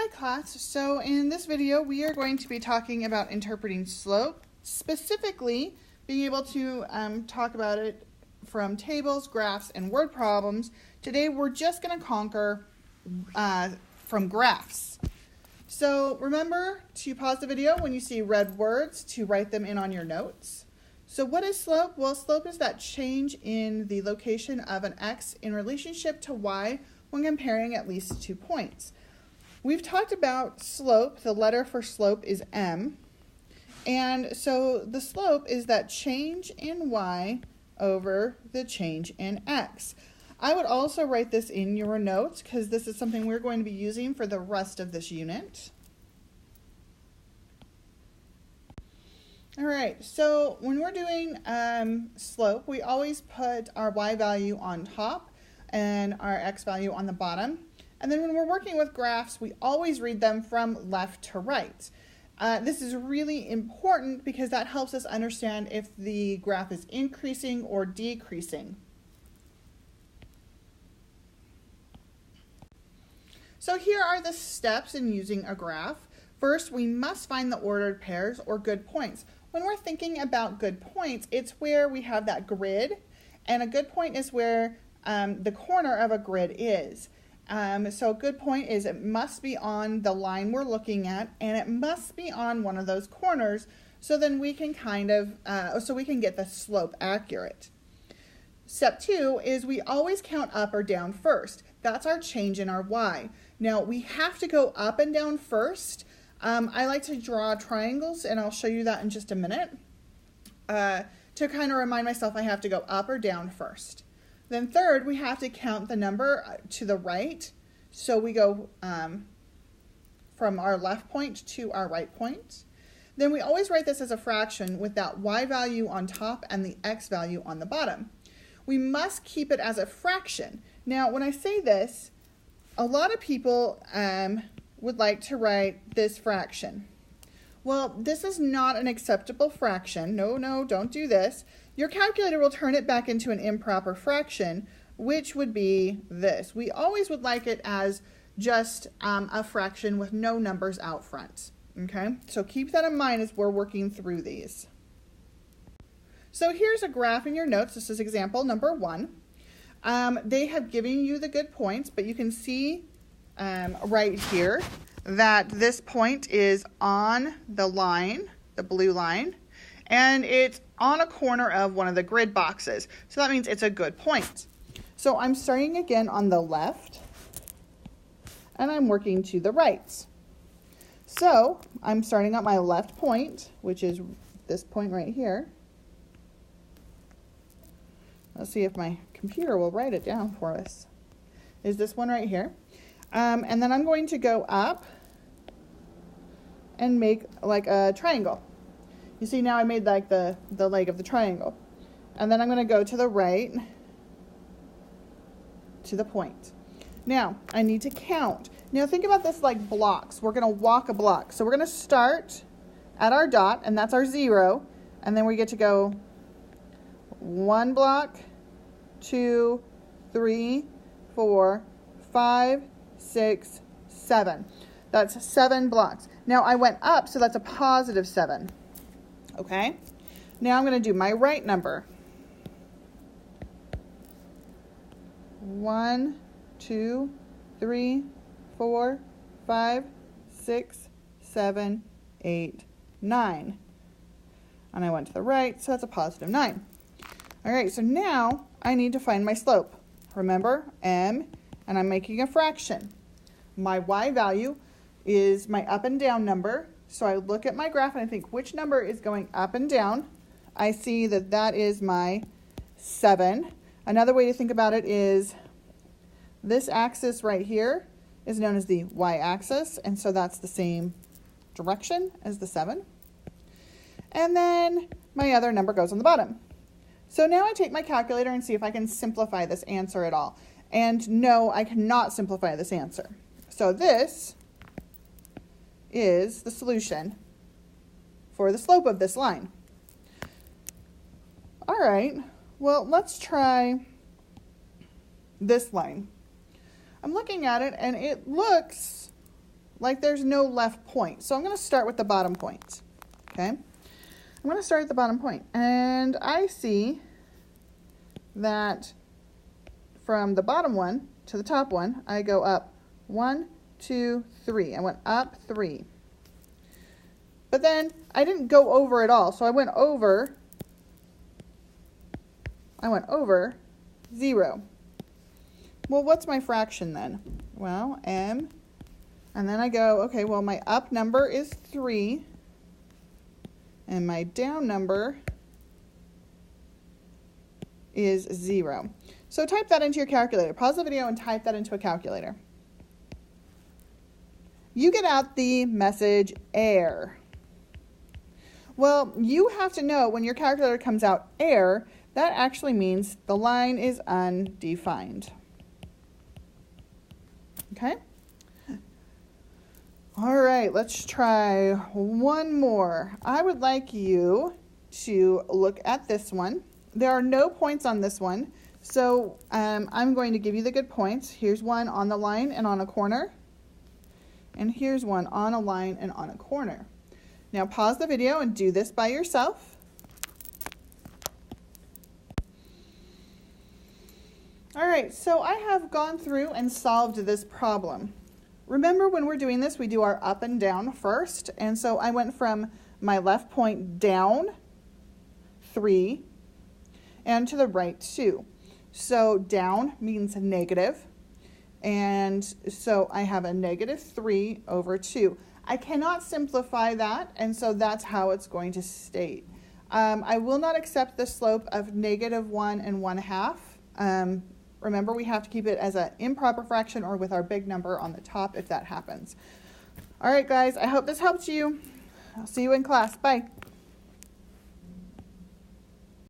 Hi class, so in this video we are going to be talking about interpreting slope, specifically being able to talk about it from tables, graphs, and word problems. Today we're just going to conquer from graphs. So remember to pause the video when you see red words to write them in on your notes. So what is slope? Well, slope is that change in the location of an x in relationship to y when comparing at least 2 points. We've talked about slope. The letter for slope is m. And so the slope is that change in y over the change in x. I would also write this in your notes because this is something we're going to be using for the rest of this unit. All right, so when we're doing slope, we always put our y value on top and our x value on the bottom. And then when we're working with graphs, we always read them from left to right. This is really important because that helps us understand if the graph is increasing or decreasing. So here are the steps in using a graph. First, we must find the ordered pairs or good points. When we're thinking about good points, it's where we have that grid, and a good point is where the corner of a grid is. So a good point is it must be on the line we're looking at, and it must be on one of those corners, so then we can so we can get the slope accurate. Step 2 is we always count up or down first. That's our change in our y. Now we have to go up and down first. I like to draw triangles, and I'll show you that in just a minute. To kind of remind myself I have to go up or down first. Then third, we have to count the number to the right. So we go from our left point to our right point. Then we always write this as a fraction with that y value on top and the x value on the bottom. We must keep it as a fraction. Now, when I say this, a lot of people would like to write this fraction. Well, this is not an acceptable fraction. No, don't do this. Your calculator will turn it back into an improper fraction, which would be this. We always would like it as just a fraction with no numbers out front. Okay, so keep that in mind as we're working through these. So here's a graph in your notes. This is example number 1. They have given you the good points, but you can see right here that this point is on the line, the blue line, and it's on a corner of one of the grid boxes. So that means it's a good point. So I'm starting again on the left, and I'm working to the right. So I'm starting at my left point, which is this point right here. Let's see if my computer will write it down for us. Is this one right here. And then I'm going to go up and make like a triangle. You see now I made like the leg of the triangle. And then I'm going to go to the right to the point. Now I need to count. Now think about this like blocks. We're going to walk a block. So we're going to start at our dot, and that's our 0. And then we get to go 1 block, 2, 3, 4, 5, 6, 7. That's 7 blocks. Now I went up, so that's a positive 7. Okay? Now I'm going to do my right number. 1, 2, 3, 4, 5, 6, 7, 8, 9. And I went to the right, so that's a positive 9. All right, so now I need to find my slope. Remember, m, and I'm making a fraction. My y value is my up and down number. So I look at my graph and I think which number is going up and down. I see that that is my 7. Another way to think about it is this axis right here is known as the y-axis, and so that's the same direction as the 7. And then my other number goes on the bottom. So now I take my calculator and see if I can simplify this answer at all. And no, I cannot simplify this answer. So this is the solution for the slope of this line. All right, well, let's try this line. I'm looking at it and it looks like there's no left point. So I'm going to start with the bottom point. Okay? I'm going to start at the bottom point. And I see that from the bottom one to the top one, I go up 1, 2, 3. I went up 3. But then I didn't go over at all. So I went over 0. Well, what's my fraction then? Well, m, and then I go, okay, well, my up number is 3, and my down number is 0. So type that into your calculator. Pause the video and type that into a calculator. You get out the message error. Well, you have to know when your calculator comes out error, that actually means the line is undefined. Okay? All right, let's try one more. I would like you to look at this one. There are no points on this one, so I'm going to give you the good points. Here's one on the line and on a corner, and here's one on a line and on a corner. Now pause the video and do this by yourself. All right, so I have gone through and solved this problem. Remember, when we're doing this, we do our up and down first. And so I went from my left point down 3 and to the right 2. So down means negative. And so I have a -3 over 2. I cannot simplify that, and so that's how it's going to state. I will not accept the slope of -1 and 1/2. Remember, we have to keep it as an improper fraction or with our big number on the top if that happens. All right, guys, I hope this helped you. I'll see you in class. Bye.